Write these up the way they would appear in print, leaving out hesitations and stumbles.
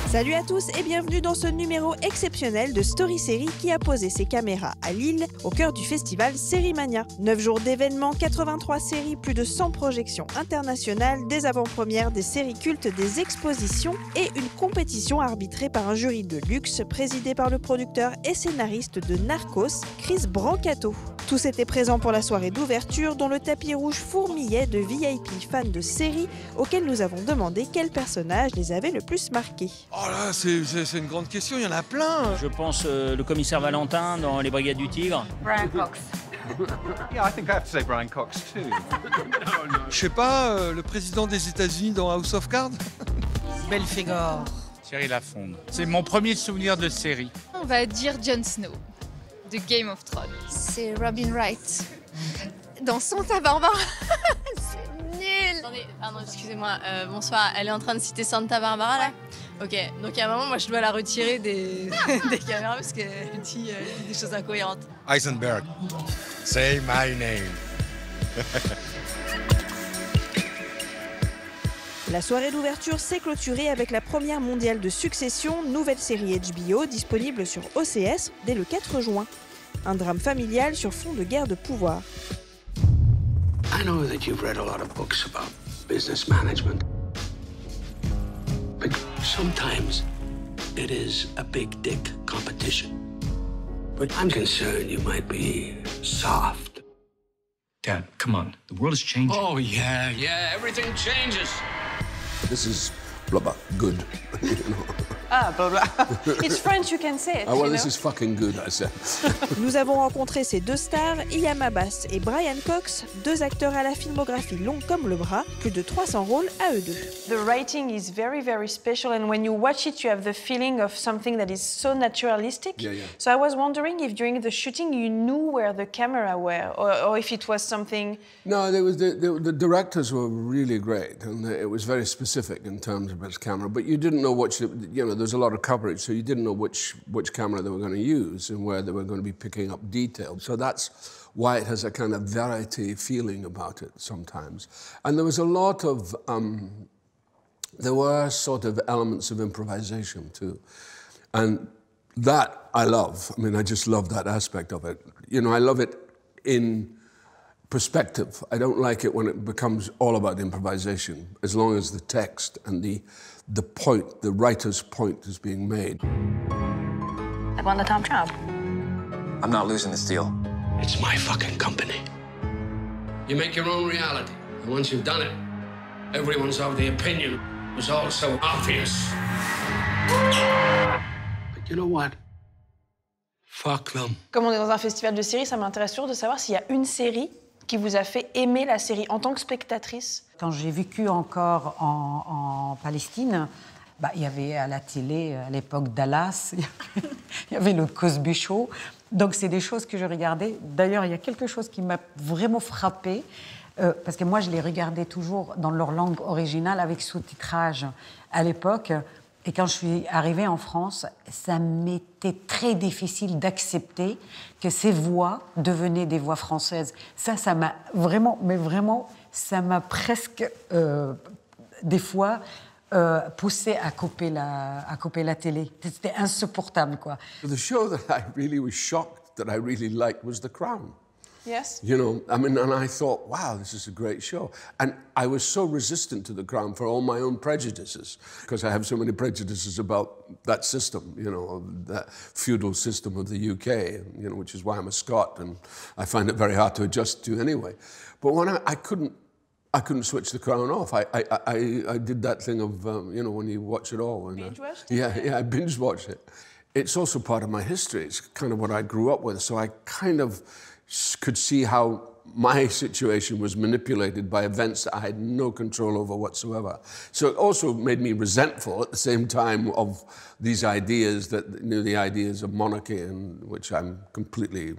Salut à tous et bienvenue dans ce numéro exceptionnel de Story Série qui a posé ses caméras à Lille, au cœur du festival Sérimania. 9 jours d'événements, 83 séries, plus de 100 projections internationales, des avant-premières, des séries cultes, des expositions et une compétition arbitrée par un jury de luxe présidé par le producteur et scénariste de Narcos, Chris Brancato. Tous étaient présents pour la soirée d'ouverture dont le tapis rouge fourmillait de VIP fans de séries auxquels nous avons demandé quel personnage les avait le plus marqués. Oh là, c'est une grande question, il y en a plein. Je pense le commissaire Valentin dans Les Brigades du Tigre. Brian Cox. Yeah, I think I have to say Brian Cox too. Je sais pas, le président des États-Unis dans House of Cards. Belphégor. Thierry Lafonde. C'est mon premier souvenir de série. On va dire Jon Snow, de Game of Thrones. C'est Robin Wright. Dans Santa Barbara. C'est nul. Attendez, pardon, excusez-moi. Bonsoir, elle est en train de citer Santa Barbara là? Ok, donc à un moment, moi je dois la retirer des caméras parce qu'elle dit des choses incohérentes. Heisenberg. Say my name. La soirée d'ouverture s'est clôturée avec la première mondiale de Succession, nouvelle série HBO disponible sur OCS dès le 4 juin. Un drame familial sur fond de guerre de pouvoir. I know that you've read a lot of books about business management. But sometimes it is a big dick competition. But I'm concerned you might be soft. Dad, come on. The world is changing. Oh, yeah, everything changes. This is blah blah good. You know? Ah, blah blah. It's French, you can say it. Well, this is fucking good, I said. Nous avons rencontré ces deux stars, Ian Abbas et Brian Cox, deux acteurs à la filmographie longue comme le bras, plus de 300 rôles à eux deux. The writing is very, very special, and when you watch it, you have the feeling of something that is so naturalistic. Yeah. So I was wondering if during the shooting you knew where the camera were, or if it was something. No, there was the directors were really great, and it was very specific in terms of its camera. But you didn't know which, you know, there's a lot of coverage, so you didn't know which camera they were going to use and where they were going to be picking up detail. So that's why it has a kind of variety feeling about it sometimes. And there was a lot of, there were sort of elements of improvisation too. And that I love. I mean, I just love that aspect of it. You know, I love it in perspective. I don't like it when it becomes all about improvisation, as long as the text and the point, the writer's point is being made. I won the top job. I'm not losing this deal. It's my fucking company. You make your own reality, and once you've done it, everyone's of the opinion it was all so obvious. But you know what? Fuck them. Comme on est dans un festival de séries, ça m'intéresse toujours de savoir s'il y a une série qui vous a fait aimer la série en tant que spectatrice. Quand j'ai vécu encore en Palestine, il y avait à la télé, à l'époque Dallas, il y avait le Cosby Show. Donc c'est des choses que je regardais. D'ailleurs, il y a quelque chose qui m'a vraiment frappée, parce que moi, je les regardais toujours dans leur langue originale avec sous-titrage à l'époque. Et quand je suis arrivée en France, ça m'était très difficile d'accepter que ces voix devenaient des voix françaises. Ça m'a vraiment, mais vraiment, ça m'a presque, des fois, poussé à couper la télé. C'était insupportable, quoi. The show that I really was shocked that I really liked was The Crown. Yes. You know, I mean, and I thought, wow, this is a great show. And I was so resistant to The Crown for all my own prejudices, because I have so many prejudices about that system, you know, that feudal system of the UK, you know, which is why I'm a Scot, and I find it very hard to adjust to anyway. But when I couldn't switch The Crown off. I did that thing of, you know, when you watch it all. Binge-watched? Yeah, I binge-watched it. It's also part of my history. It's kind of what I grew up with. So I kind of could see how my situation was manipulated by events that I had no control over whatsoever. So it also made me resentful at the same time of these ideas that, you know, the ideas of monarchy, and which I'm completely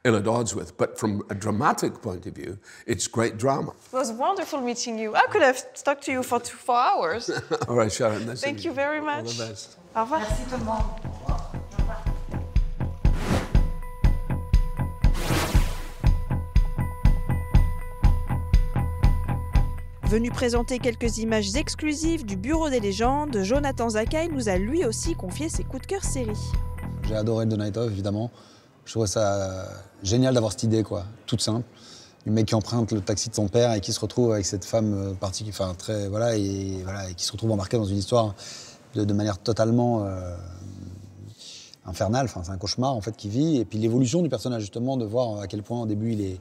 ill at odds with. But from a dramatic point of view, it's great drama. It was wonderful meeting you. I could have talked to you for 4 hours. All right, Sharon. Thank you very much. All the best. Au revoir. Merci tout le monde. Au revoir. Venu présenter quelques images exclusives du Bureau des légendes, Jonathan Zakai nous a lui aussi confié ses coups de cœur série. J'ai adoré The Night Of, évidemment. Je trouvais ça génial d'avoir cette idée, quoi, toute simple. Du mec qui emprunte le taxi de son père et qui se retrouve avec cette femme particulière, enfin très, voilà, et qui se retrouve embarqué dans une histoire de manière totalement infernale. Enfin, c'est un cauchemar en fait qui vit. Et puis l'évolution du personnage, justement, de voir à quel point au début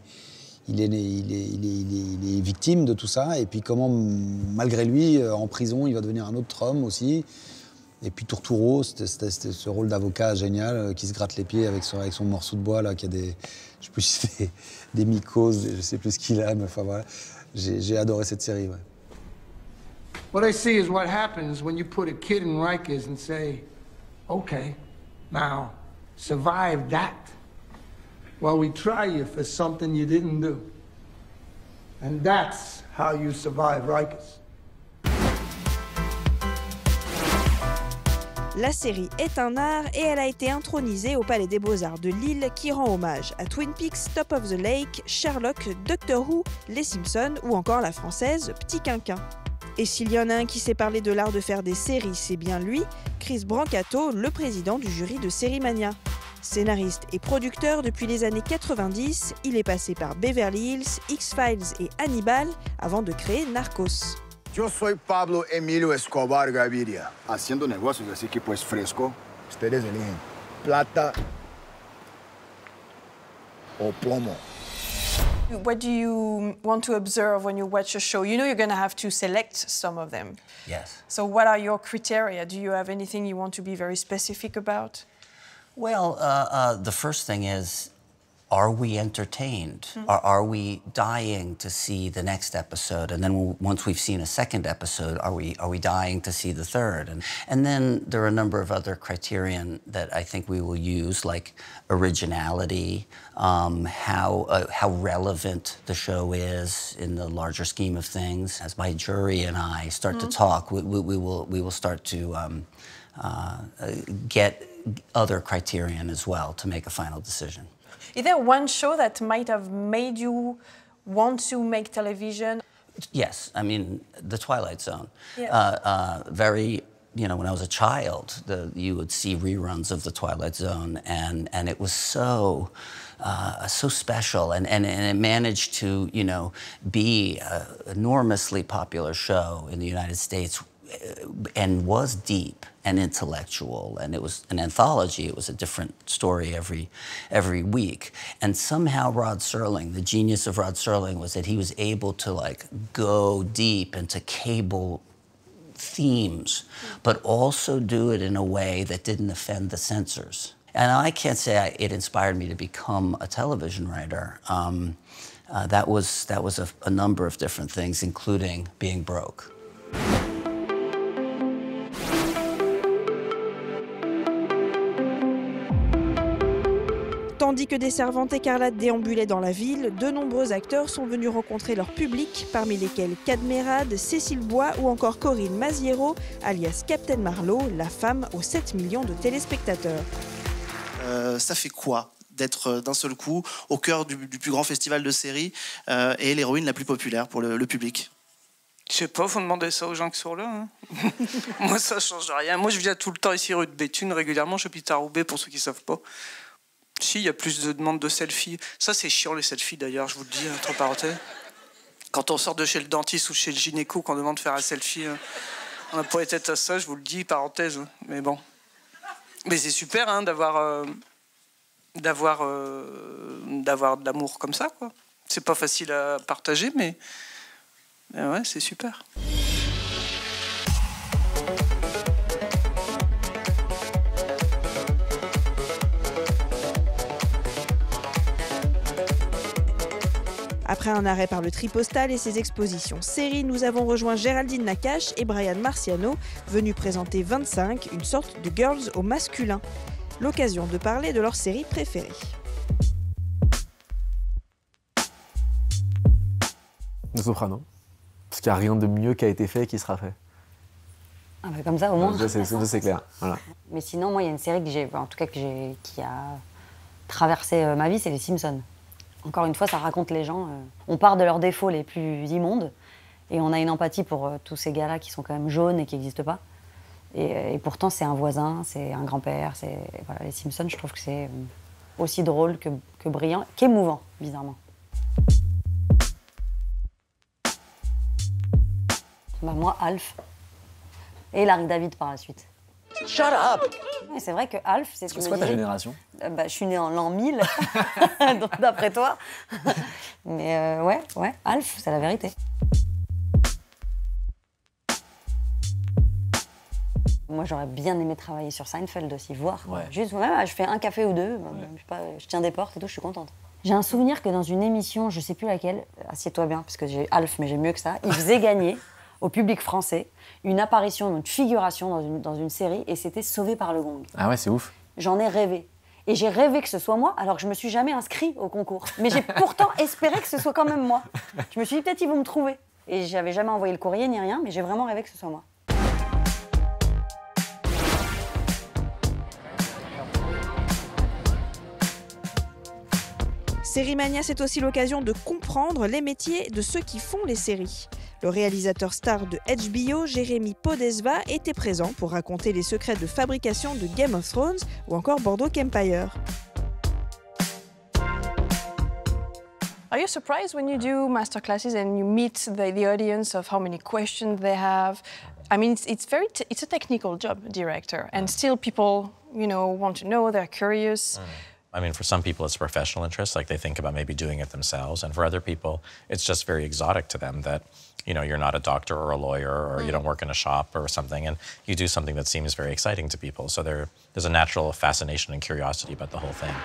il est victime de tout ça, et puis comment, malgré lui, en prison, il va devenir un autre homme aussi. Et puis Turturro, c'était ce rôle d'avocat génial qui se gratte les pieds avec son morceau de bois, là, qui a des, je sais plus si c'est des mycoses, je sais plus ce qu'il a, mais enfin voilà. J'ai adoré cette série, ouais. What I see is what happens when you put a kid in Rikers and say, okay, now, survive that. While we try you for something you didn't do. And that's how you survive Rikers. La série est un art et elle a été intronisée au Palais des Beaux-Arts de Lille qui rend hommage à Twin Peaks, Top of the Lake, Sherlock, Doctor Who, Les Simpsons ou encore la française Petit Quinquin. Et s'il y en a un qui sait parler de l'art de faire des séries, c'est bien lui, Chris Brancato, le président du jury de Série Mania. Scénariste et producteur depuis les années 90, il est passé par Beverly Hills, X-Files et Hannibal avant de créer Narcos. Yo soy Pablo Emilio Escobar Gaviria, haciendo negocios, así que pues fresco. Ustedes eligen plata o plomo. What do you want to observe when you watch a show? You know you're going to have to select some of them. Yes. So what are your criteria? Do you have anything you want to be very specific about? Well, the first thing is, are we entertained? Are we dying to see the next episode? And then once we've seen a second episode, are we dying to see the third? And then there are a number of other criterion that I think we will use, like originality, how relevant the show is in the larger scheme of things. As my jury and I start to talk, we will start to get other criterion as well to make a final decision. Is there one show that might have made you want to make television? Yes, I mean, The Twilight Zone. Yeah. Very, you know, when I was a child, you would see reruns of The Twilight Zone, and it was so special, and it managed to, you know, be an enormously popular show in the United States, and was deep and intellectual, and it was an anthology. It was a different story every week. And somehow Rod Serling, the genius of Rod Serling, was that he was able to like go deep into cable themes, but also do it in a way that didn't offend the censors. And I can't say it inspired me to become a television writer. That was a number of different things, including being broke. Tandis que des servantes écarlates déambulaient dans la ville, de nombreux acteurs sont venus rencontrer leur public, parmi lesquels Cadmerade, Cécile Bois ou encore Corinne Maziero, alias Captain Marlowe, la femme aux 7 millions de téléspectateurs. Ça fait quoi d'être d'un seul coup au cœur du plus grand festival de séries et l'héroïne la plus populaire pour le public? Je sais pas, faut demander ça aux gens qui sont là. Hein. Moi, ça change rien. Moi, je viens tout le temps ici rue de Béthune, régulièrement. Je suis à Roubaix, pour ceux qui savent pas. Si, il y a plus de demandes de selfies. Ça, c'est chiant, les selfies, d'ailleurs, je vous le dis, entre parenthèses. Quand on sort de chez le dentiste ou chez le gynéco, qu'on demande de faire un selfie, on n'a pas été à ça, je vous le dis, parenthèse. Mais bon. Mais c'est super, hein, d'avoir de l'amour comme ça, quoi. C'est pas facile à partager, mais ouais, c'est super. Après un arrêt par le Tripostal et ses expositions séries, nous avons rejoint Géraldine Nakache et Brian Marciano, venus présenter 25, une sorte de girls au masculin. L'occasion de parler de leur série préférée. Le Soprano. Parce qu'il n'y a rien de mieux qui a été fait et qui sera fait. Ah bah comme ça, au moins. C'est clair. Voilà. Mais sinon, moi, il y a une série qui a traversé ma vie, c'est Les Simpsons. Encore une fois, ça raconte les gens. On part de leurs défauts les plus immondes Et on a une empathie pour tous ces gars-là qui sont quand même jaunes et qui n'existent pas. Et pourtant, c'est un voisin, c'est un grand-père, c'est... Voilà, les Simpsons, je trouve que c'est aussi drôle que brillant, qu'émouvant, bizarrement. Bah, moi, Alf. Et Larry David par la suite. Shut up! C'est vrai que Alf, c'est... C'est quoi ta génération? Bah, je suis née en l'an 1000, donc d'après toi. Mais ouais, Alf, c'est la vérité. Moi, j'aurais bien aimé travailler sur Seinfeld aussi, voir. Ouais. Juste, je fais un café ou deux, je sais pas, je tiens des portes et tout, je suis contente. J'ai un souvenir que dans une émission, je sais plus laquelle, assieds-toi bien, parce que j'ai Alf, mais j'ai mieux que ça, il faisait gagner au public français une apparition, une figuration dans une série, et c'était Sauvé par le Gong. Ah ouais, c'est ouf. J'en ai rêvé. Et j'ai rêvé que ce soit moi, alors que je me suis jamais inscrit au concours. Mais j'ai pourtant espéré que ce soit quand même moi. Je me suis dit, peut-être ils vont me trouver. Et j'avais jamais envoyé le courrier ni rien, mais j'ai vraiment rêvé que ce soit moi. Série Mania, c'est aussi l'occasion de comprendre les métiers de ceux qui font les séries. Le réalisateur star de HBO, Jérémy Podesva, était présent pour raconter les secrets de fabrication de Game of Thrones ou encore Boardwalk Empire. Are you surprised when you do masterclasses and you meet the audience of how many questions they have? I mean, it's a technical job, director, and still people, want to know, they're curious. I mean, for some people, it's a professional interest, like they think about maybe doing it themselves. And for other people, it's just very exotic to them that, you're not a doctor or a lawyer or you don't work in a shop or something, and you do something that seems very exciting to people. So there's a natural fascination and curiosity about the whole thing.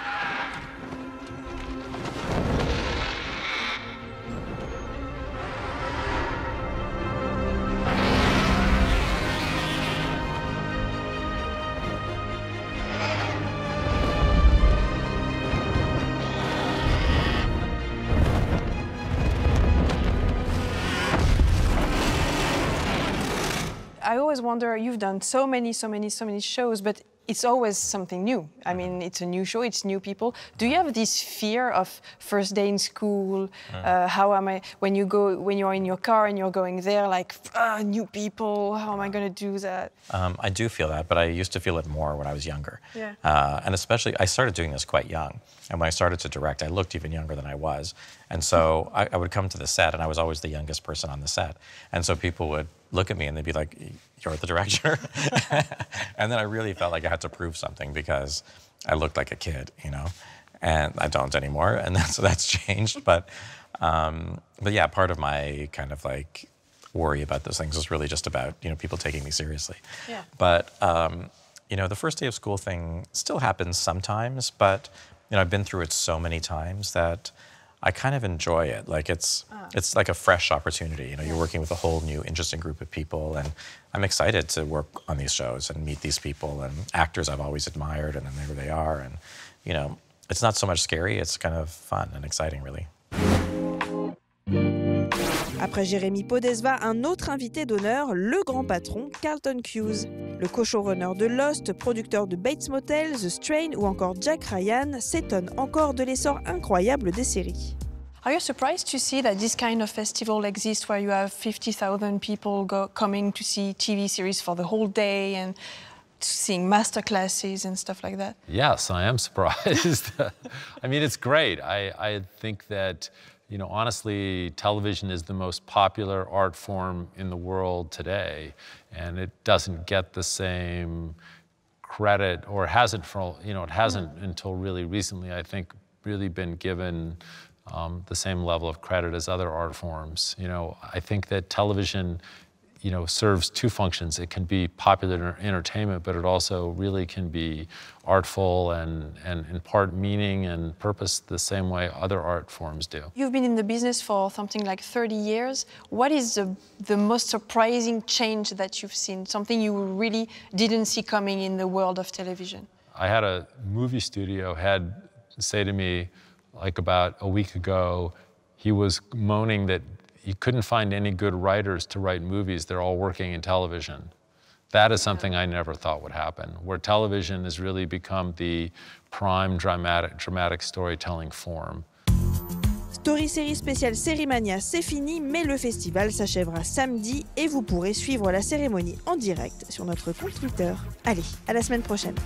I always wonder, you've done so many shows, but it's always something new. I mean, it's a new show, it's new people. Do you have this fear of first day in school? How am I, when you're in your car and you're going there, like, new people, how am I going to do that? I do feel that, but I used to feel it more when I was younger. Yeah. And especially, I started doing this quite young. And when I started to direct, I looked even younger than I was. And so I would come to the set, and I was always the youngest person on the set. And so people would look at me, and they'd be like, "You're the director?" And then I really felt like I had to prove something because I looked like a kid, and I don't anymore. And so that's changed. But yeah, part of my kind of like worry about those things was really just about, people taking me seriously. Yeah. But, the first day of school thing still happens sometimes, but, I've been through it so many times that I kind of enjoy it. Like it's like a fresh opportunity. You're working with a whole new interesting group of people, and I'm excited to work on these shows and meet these people and actors I've always admired, and then there they are. And, it's not so much scary, it's kind of fun and exciting, really. Après Jérémy Podesva, un autre invité d'honneur, le grand patron Carlton Cuse. Le co-showrunner de Lost, producteur de Bates Motel, The Strain ou encore Jack Ryan s'étonne encore de l'essor incroyable des séries. Are you surprised to see that this kind of festival exists where you have 50,000 people coming to see TV series for the whole day and seeing masterclasses and stuff like that? Yes, I am surprised. I mean, it's great. I think that, honestly, television is the most popular art form in the world today, and it doesn't get the same credit, or hasn't it hasn't until really recently, I think, really been given the same level of credit as other art forms. I think that television, serves two functions. It can be popular entertainment, but it also really can be artful and impart meaning and purpose the same way other art forms do. You've been in the business for something like 30 years. What is the most surprising change that you've seen? Something you really didn't see coming in the world of television? I had a movie studio head say to me, like about a week ago, he was moaning that he couldn't find any good writers to write movies. They're all working in television. That is something I never thought would happen, where television has really become the prime dramatic storytelling form. Story Série spéciale Sérimania, c'est fini, mais le festival s'achèvera samedi et vous pourrez suivre la cérémonie en direct sur notre compte Twitter. Allez, à la semaine prochaine.